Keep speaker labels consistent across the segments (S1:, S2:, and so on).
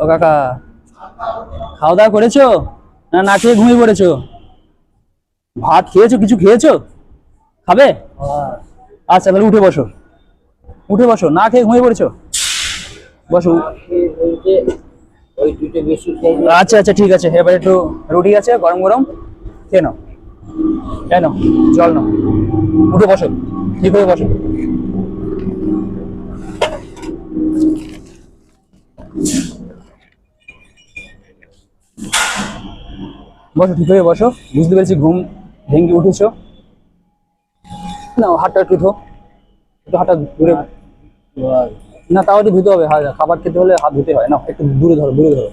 S1: ও কাকা, খাওয়া দাওয়া করেছো না না খেয়ে ঘুমিয়ে পড়েছো? ভাত খেয়েছো, কিছু খেয়েছো? খাবে? আচ্ছা তাহলে উঠে বসো, উঠে বসো, না খেয়ে ঘুমিয়ে পড়েছো? বসো। আচ্ছা আচ্ছা ঠিক আছে, এবার একটু রুটি আছে গরম গরম, খেয়ে নাও। কেন, জল নাও, উঠে বসো, ঠিক হয়ে বসো। বসো, ঠিক হয়ে বসো। বুঝতে পেরেছি ঘুম ভেঙে উঠেছো। নাও হাতটা একটু ধো, একটু হাতটা দূরে। না তাও একটু ধুতে হবে, হাত খাবার খেতে হলে হাত ধুতে হয় না, একটু দূরে ধরো, দূরে ধরো।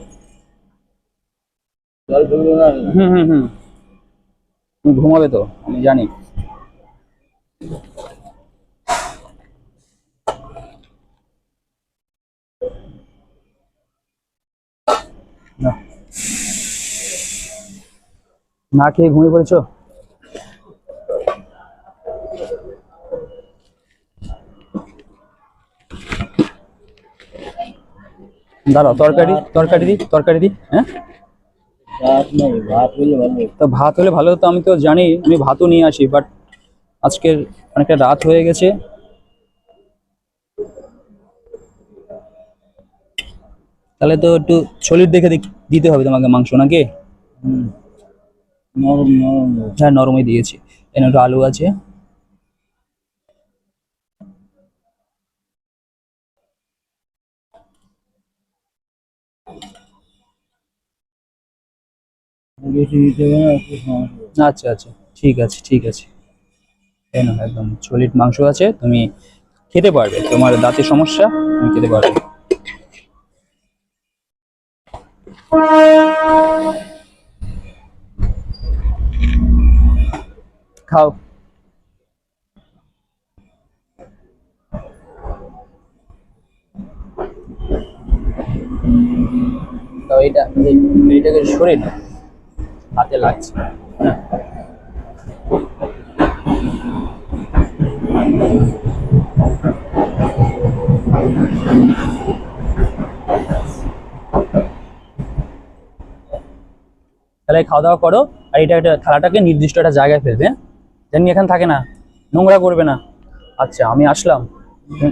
S1: হুম হুম হুম, তুমি ঘুমাবে তো আমি জানি। না, না খেয়ে ঘুমিয়ে পড়েছো? দাঁড়াও, তরকারি তরকারি দিই, তরকারি দিই, হ্যাঁ। তা ভাত হলে ভালো হতো, আমি তো জানি, আমি ভাতও নিয়ে আসি, বাট আজকের অনেকটা রাত হয়ে গেছে। তাহলে তো একটু সলিড দেখে দিতে হবে তোমাকে মাংস, নাকি? নরম নরম, হ্যাঁ নরমই দিয়েছি। এখানে একটু আলু আছে। আচ্ছা আচ্ছা, ঠিক আছে ঠিক আছে। এই নাও, একদম সলিড মাংস আছে, তুমি খেতে পারবে, তোমার দাঁতের সমস্যা, তুমি খেতে পারবে। খাও। তো এইটাকে সরে নাও, হাতে লাগছে। হ্যাঁ। তাহলে খাওয়া দাওয়া করো, আর এটা একটা থালাটাকে নির্দিষ্ট একটা জায়গায় ফেলবে, হ্যাঁ? জানি এখানে থাকে না, নোংরা করবে না। আচ্ছা আমি আসলাম, তুমি